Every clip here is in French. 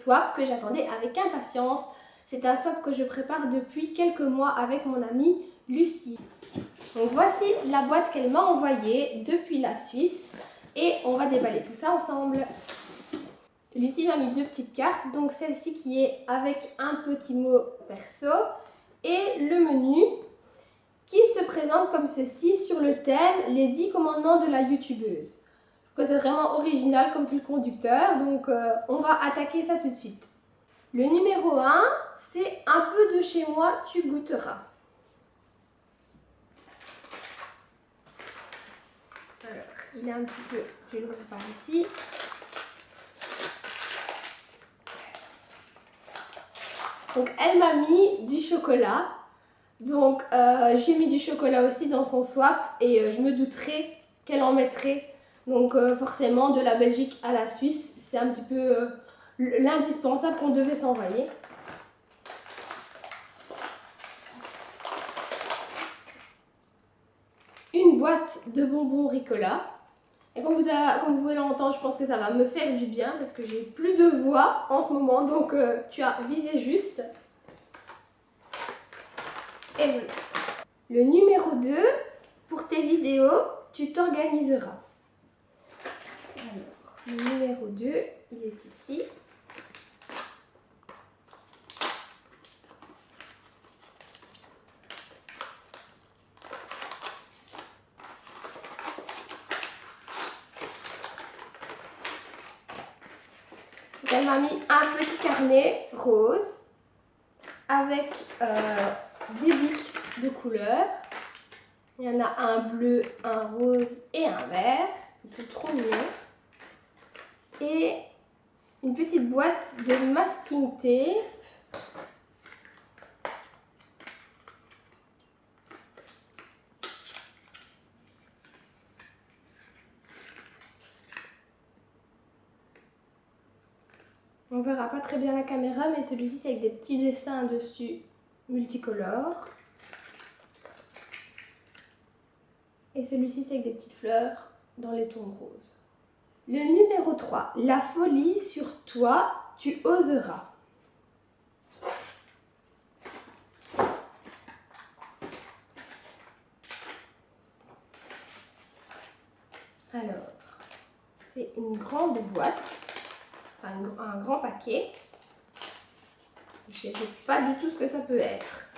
swap que j'attendais avec impatience. C'est un swap que je prépare depuis quelques mois avec mon amie Lucie. Donc voici la boîte qu'elle m'a envoyée depuis la Suisse et on va déballer tout ça ensemble. Lucie m'a mis 2 petites cartes, donc celle-ci qui est avec un petit mot perso et le menu qui se présente comme ceci sur le thème les 10 commandements de la youtubeuse. Je trouve que c'est vraiment original comme fil conducteur, donc on va attaquer ça tout de suite. Le numéro 1, c'est un peu de chez moi, tu goûteras. Alors, il est un petit peu, je vais l'ouvrir par ici. Donc elle m'a mis du chocolat, donc j'ai mis du chocolat aussi dans son swap et je me douterais qu'elle en mettrait. Donc forcément de la Belgique à la Suisse, c'est un petit peu l'indispensable qu'on devait s'envoyer. Une boîte de bonbons Ricola. Et comme vous pouvez l'entendre, je pense que ça va me faire du bien parce que j'ai plus de voix en ce moment, donc tu as visé juste. Et voilà. Le numéro 2, pour tes vidéos, tu t'organiseras. Alors, le numéro 2, il est ici. Elle m'a mis un petit carnet rose avec des bics de couleurs. Il y en a un bleu, un rose et un vert. Ils sont trop mignons. Et une petite boîte de masking tape. On verra pas très bien la caméra, mais celui-ci c'est avec des petits dessins dessus multicolores. Et celui-ci c'est avec des petites fleurs dans les tons roses. Le numéro 3, la folie sur toi, tu oseras. Alors, c'est une grande boîte. Un grand paquet. Je ne sais pas du tout ce que ça peut être.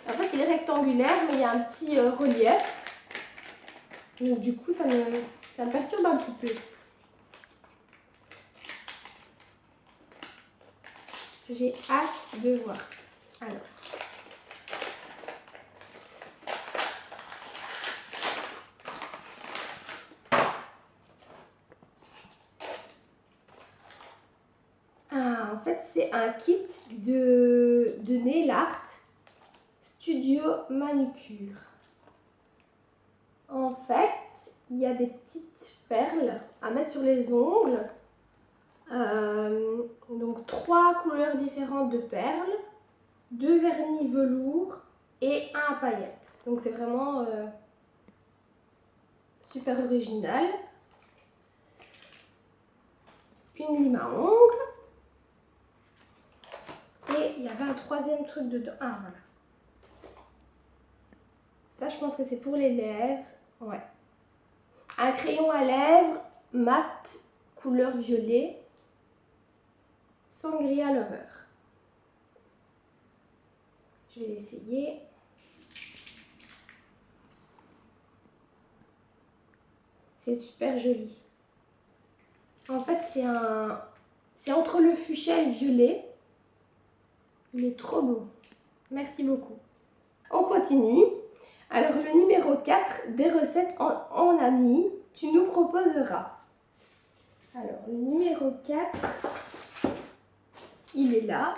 En fait, il est rectangulaire, mais il y a un petit relief. Donc du coup, ça me perturbe un petit peu. J'ai hâte de voir. Alors. En fait, c'est un kit de nail art studio manucure. En fait, il y a des petites perles à mettre sur les ongles. Donc 3 couleurs différentes de perles, 2 vernis velours et 1 à paillettes. Donc c'est vraiment super original. Une lime à ongles. Et il y avait un 3e truc dedans. Ah voilà. Ça je pense que c'est pour les lèvres. Ouais. Un crayon à lèvres mat couleur violet. Sangria Lover. Je vais l'essayer. C'est super joli. En fait, c'est entre le fuchsia et le violet. Il est trop beau. Merci beaucoup. On continue. Alors, le numéro 4, des recettes en amis, tu nous proposeras. Alors, le numéro 4, il est là.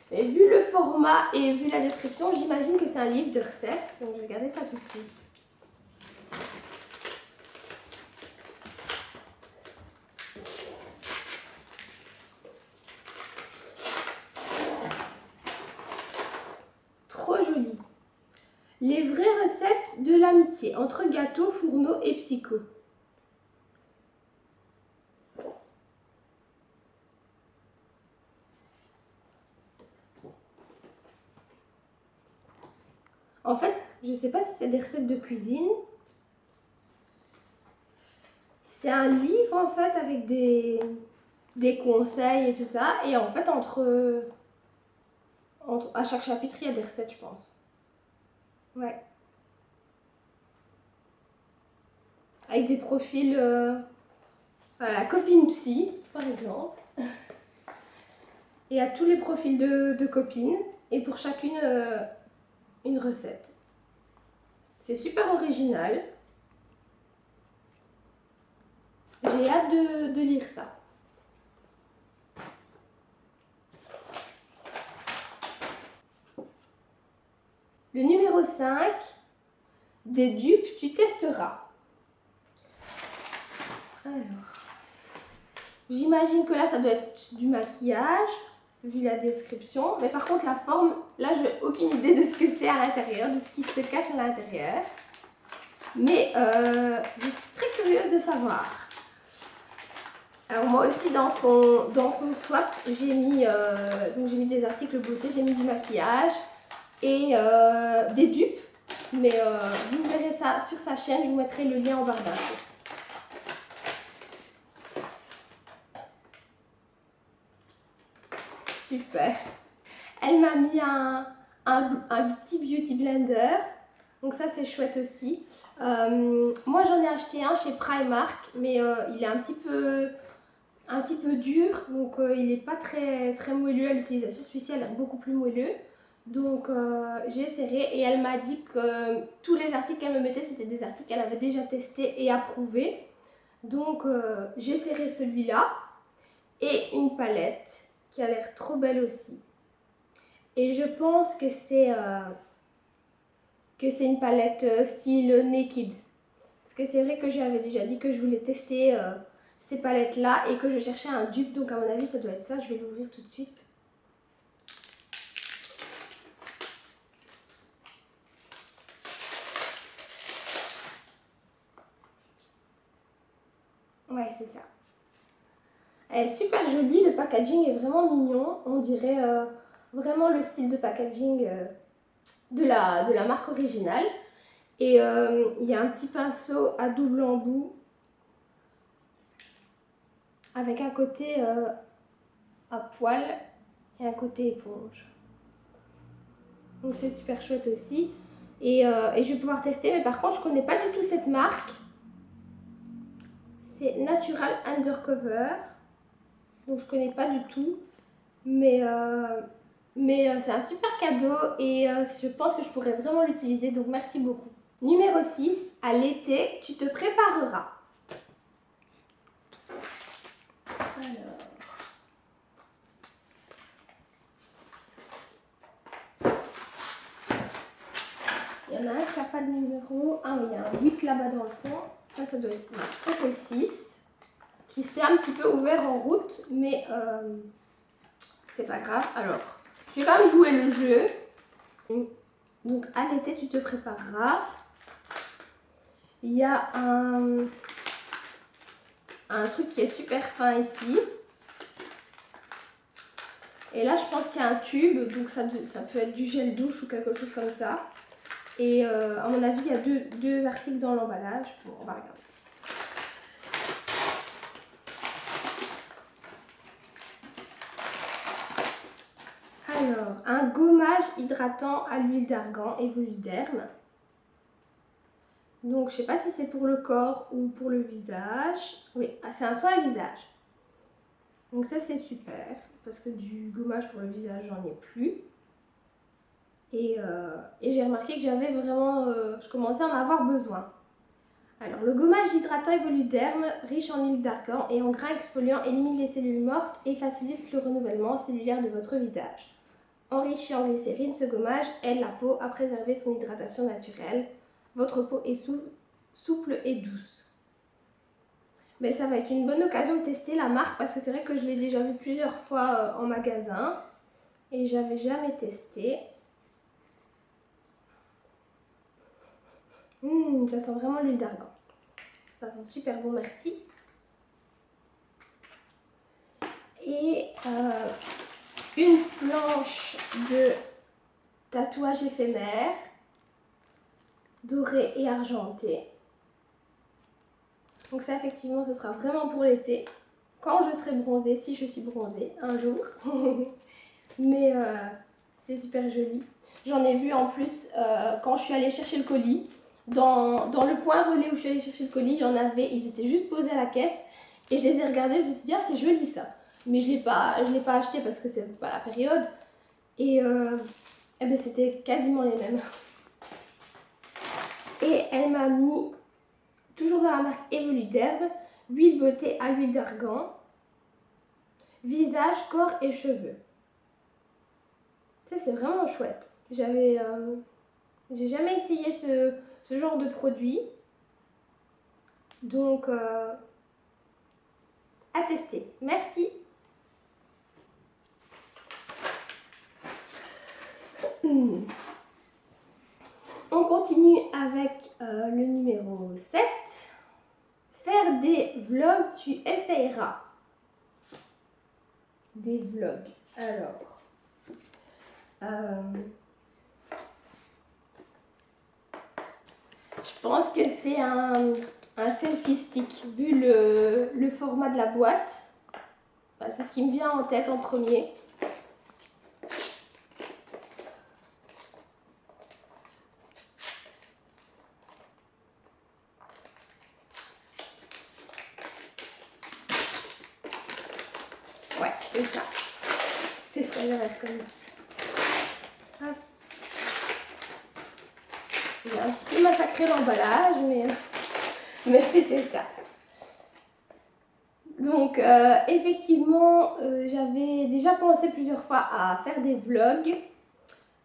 Et vu le format et vu la description, j'imagine que c'est un livre de recettes. Donc, je vais regarder ça tout de suite. Trop joli. Les vraies recettes de l'amitié entre gâteaux, fourneaux et psycho. En fait, je sais pas si c'est des recettes de cuisine. C'est un livre en fait avec des conseils et tout ça. Et en fait, à chaque chapitre, il y a des recettes, je pense. Ouais. Avec des profils, voilà, copine psy, par exemple. Et à tous les profils de copines. Et pour chacune, une recette. C'est super original. J'ai hâte de lire ça. Le numéro 5, des dupes, tu testeras. Alors, j'imagine que là, ça doit être du maquillage, vu la description. Mais par contre, la forme, là, je n'ai aucune idée de ce que c'est à l'intérieur, de ce qui se cache à l'intérieur. Mais je suis très curieuse de savoir. Alors moi aussi, dans son swap, j'ai mis des articles beauté, j'ai mis du maquillage et des dupes. Mais vous verrez ça sur sa chaîne, je vous mettrai le lien en barre d'infos. Super. Elle m'a mis un petit beauty blender. Donc ça c'est chouette aussi. Moi j'en ai acheté un chez Primark. Mais il est un petit peu dur. Donc il n'est pas très moelleux à l'utilisation. Celui-ci elle est beaucoup plus moelleux. Donc j'ai serré. Et elle m'a dit que tous les articles qu'elle me mettait c'était des articles qu'elle avait déjà testés et approuvés. Donc j'ai serré celui-là. Et une palette qui a l'air trop belle aussi. Et je pense que c'est une palette style Naked. Parce que c'est vrai que j'avais déjà dit que je voulais tester ces palettes-là et que je cherchais un dupe. Donc à mon avis, ça doit être ça. Je vais l'ouvrir tout de suite. Ouais, c'est ça. Elle est super jolie. Le packaging est vraiment mignon. On dirait vraiment le style de packaging de la marque originale. Et il y a un petit pinceau à double embout avec un côté à poil et un côté éponge. Donc c'est super chouette aussi. Et je vais pouvoir tester, mais par contre je connais pas du tout cette marque. C'est Natural Undercover. Donc je connais pas du tout. Mais c'est un super cadeau et je pense que je pourrais vraiment l'utiliser. Donc merci beaucoup. Numéro 6, à l'été, tu te prépareras. Alors. Il y en a un qui n'a pas de numéro. Ah oui, il y a un 8 là-bas dans le fond. Ça doit être... Ça c'est 6. Qui s'est un petit peu ouvert en route. Mais c'est pas grave. Alors, je vais quand même jouer le jeu. Donc à l'été, tu te prépareras. Il y a un truc qui est super fin ici. Et là, je pense qu'il y a un tube. Donc ça peut être du gel douche ou quelque chose comme ça. Et à mon avis, il y a deux articles dans l'emballage. Bon, on va regarder. Alors, un gommage hydratant à l'huile d'argan Evoluderm. Donc, je ne sais pas si c'est pour le corps ou pour le visage. Oui, c'est un soin à visage. Donc ça, c'est super. Parce que du gommage pour le visage, j'en ai plus. Et j'ai remarqué que j'avais vraiment... je commençais à en avoir besoin. Alors, le gommage hydratant Evoluderm, riche en huile d'argan et en grains exfoliants, élimine les cellules mortes et facilite le renouvellement cellulaire de votre visage. Enrichi en glycérine, ce gommage aide la peau à préserver son hydratation naturelle. Votre peau est souple et douce. Mais ça va être une bonne occasion de tester la marque parce que c'est vrai que je l'ai déjà vu plusieurs fois en magasin et j'avais jamais testé. Ça sent vraiment l'huile d'argan. Ça sent super bon, merci. Et une planche de tatouage éphémère. doré et argenté. Donc ça, effectivement, ce sera vraiment pour l'été. Quand je serai bronzée, si je suis bronzée un jour. Mais c'est super joli. J'en ai vu en plus quand je suis allée chercher le colis. Dans le point relais où je suis allée chercher le colis, il y en avait, ils étaient juste posés à la caisse. Et je les ai regardés, je me suis dit, ah, c'est joli ça. Mais je l'ai pas acheté parce que c'est pas la période. Et eh ben, c'était quasiment les mêmes. Et elle m'a mis, toujours dans la marque Evoluderm, huile beauté à l'huile d'argan, visage, corps et cheveux. Ça, c'est vraiment chouette. J'ai jamais essayé ce genre de produit. Donc, à tester. Merci. On continue avec le numéro 7. Faire des vlogs, tu essayeras. Des vlogs. Alors, je pense que c'est un selfie stick, vu le format de la boîte. Enfin, c'est ce qui me vient en tête en premier. Ouais, c'est ça. C'est ça, il a l'air comme ça. Hop. J'ai un petit peu massacré l'emballage, mais c'était ça. Donc, effectivement, j'avais déjà pensé plusieurs fois à faire des vlogs.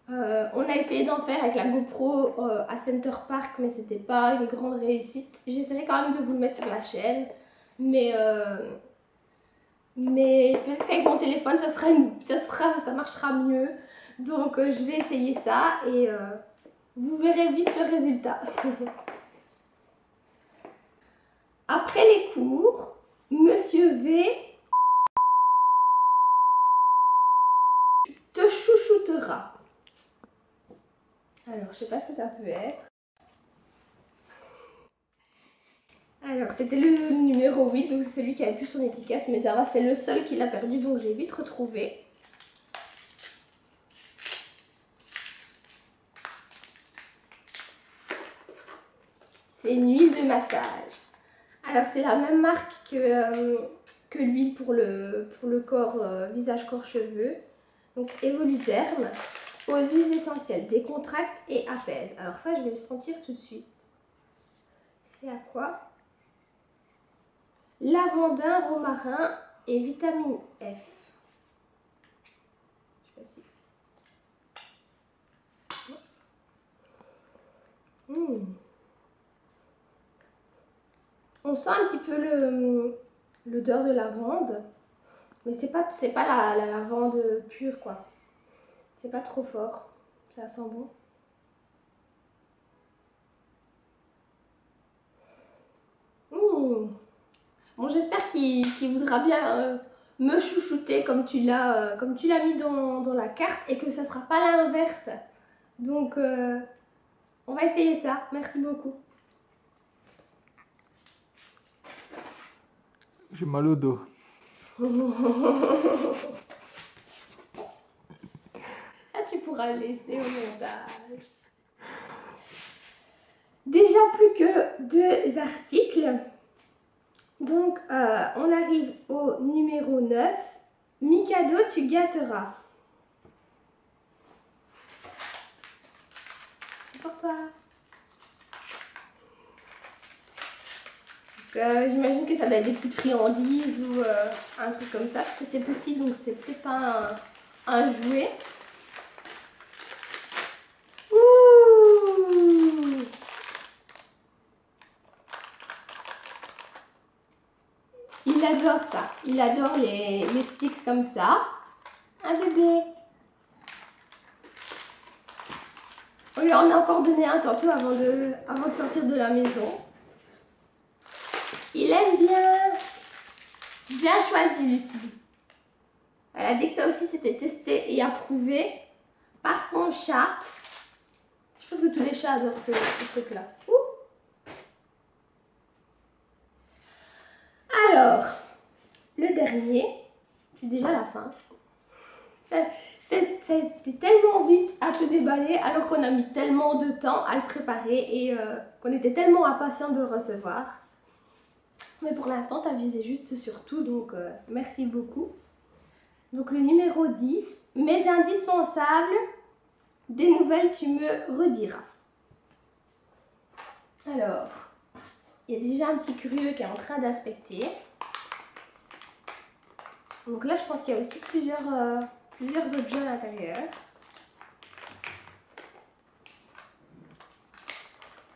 On a essayé d'en faire avec la GoPro à Center Park, mais c'était pas une grande réussite. J'essaierai quand même de vous le mettre sur la chaîne, mais peut-être qu'avec mon téléphone ça marchera mieux. Donc je vais essayer ça et vous verrez vite le résultat. Après les cours, Monsieur V te chouchoutera. Alors, je sais pas ce que ça peut être. Alors, c'était le numéro 8, donc c'est celui qui avait plus son étiquette, mais ça va, c'est le seul qui l'a perdu, donc j'ai vite retrouvé. C'est une huile de massage. Alors, c'est la même marque que l'huile pour le corps, visage, corps, cheveux. Donc, Evoluderm, aux huiles essentielles, décontracte et apaise. Alors ça, je vais le sentir tout de suite. C'est à quoi? Lavandin, romarin et vitamine F. Je sais pas si... On sent un petit peu l'odeur de lavande, mais c'est pas la lavande pure, quoi. C'est pas trop fort. Ça sent bon. Bon, j'espère qu'il voudra bien me chouchouter comme tu l'as mis dans la carte et que ça sera pas l'inverse. Donc, on va essayer ça. Merci beaucoup. J'ai mal au dos. Ça, tu pourras le laisser au montage. Déjà plus que 2 articles. Donc, on arrive au numéro 9. Mikado, tu gâteras. C'est pour toi. J'imagine que ça doit être des petites friandises ou un truc comme ça, parce que c'est petit, donc c'est peut-être pas un jouet. Ouh! Il adore ça. Il adore les sticks comme ça. Un bébé. On lui en a encore donné un tantôt avant de sortir de la maison. Il aime bien. Bien choisi, Lucie. Elle a dit que ça aussi c'était testé et approuvé par son chat. pense que tous les chats adorent ce truc-là. Alors, le dernier, c'est déjà la fin. C'était tellement vite à te déballer alors qu'on a mis tellement de temps à le préparer et qu'on était tellement impatient de le recevoir. Mais pour l'instant, tu as visé juste sur tout, donc merci beaucoup. Donc le numéro 10, mes indispensables, des nouvelles tu me rediras. Alors, il y a déjà un petit curieux qui est en train d'aspecter. Donc là, je pense qu'il y a aussi plusieurs objets à l'intérieur.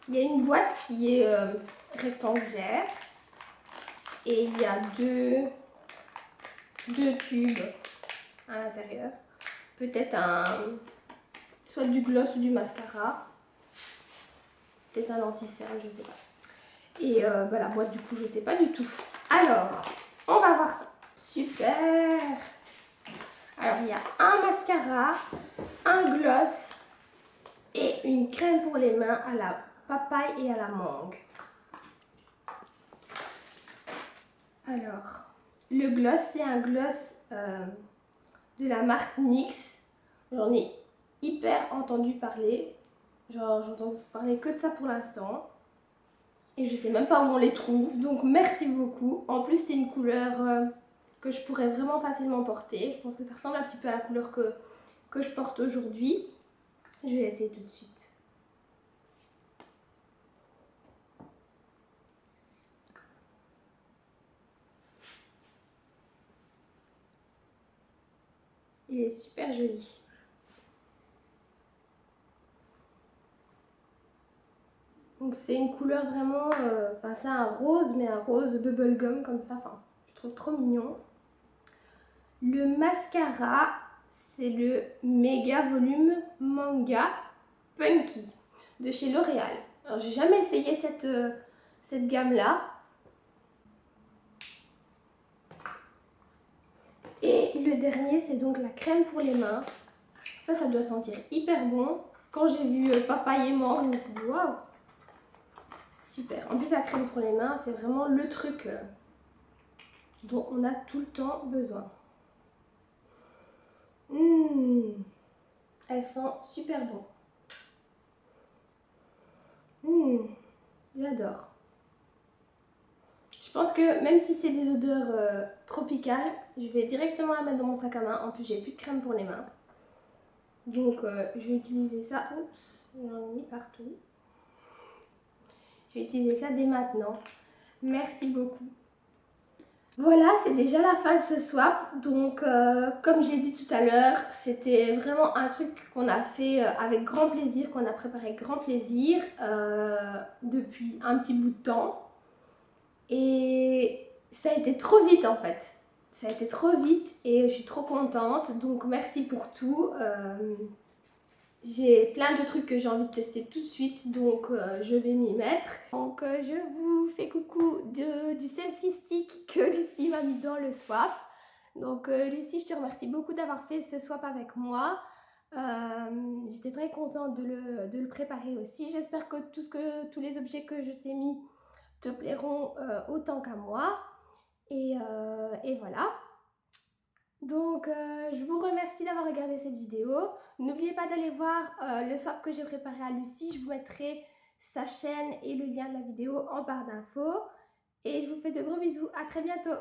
Il y a une boîte qui est rectangulaire et il y a deux tubes à l'intérieur. Peut-être soit du gloss ou du mascara. Peut-être un anti-cerne, je sais pas. Et bah, la boîte du coup, je sais pas du tout. Alors, on va voir ça. Super! Alors, il y a un mascara, un gloss et une crème pour les mains à la papaye et à la mangue. Alors, le gloss, c'est un gloss de la marque NYX. J'en ai hyper entendu parler. Genre, j'entends parler que de ça pour l'instant. Et je sais même pas où on les trouve. Donc, merci beaucoup. En plus, c'est une couleur que je pourrais vraiment facilement porter. Je pense que ça ressemble un petit peu à la couleur que je porte aujourd'hui. Je vais essayer tout de suite. Il est super joli. Donc c'est une couleur vraiment, enfin c'est un rose, mais un rose bubblegum comme ça, enfin je trouve trop mignon. Le mascara, c'est le Méga Volume Manga Punky de chez L'Oréal. Alors j'ai jamais essayé cette gamme-là. Et le dernier, c'est donc la crème pour les mains. Ça doit sentir hyper bon. Quand j'ai vu papaye et mangue, je me suis dit waouh! Super. En plus, la crème pour les mains, c'est vraiment le truc dont on a tout le temps besoin. Elle sent super bon. J'adore. Je pense que même si c'est des odeurs tropicales, je vais directement la mettre dans mon sac à main. En plus, j'ai plus de crème pour les mains. Donc, je vais utiliser ça. Oups, j'en ai mis partout. Je vais utiliser ça dès maintenant. Merci beaucoup. Voilà, c'est déjà la fin de ce swap. Donc, comme j'ai dit tout à l'heure, c'était vraiment un truc qu'on a fait avec grand plaisir, qu'on a préparé avec grand plaisir depuis un petit bout de temps. Et ça a été trop vite en fait. Ça a été trop vite et je suis trop contente. Donc, merci pour tout. J'ai plein de trucs que j'ai envie de tester tout de suite, donc je vais m'y mettre. Donc je vous fais coucou du selfie stick que Lucie m'a mis dans le swap. Donc Lucie, je te remercie beaucoup d'avoir fait ce swap avec moi. J'étais très contente de le préparer aussi. J'espère que tous les objets que je t'ai mis te plairont autant qu'à moi. Et voilà. Donc je vous remercie d'avoir regardé cette vidéo. N'oubliez pas d'aller voir le swap que j'ai préparé à Lucie. Je vous mettrai sa chaîne et le lien de la vidéo en barre d'infos. Et je vous fais de gros bisous. À très bientôt.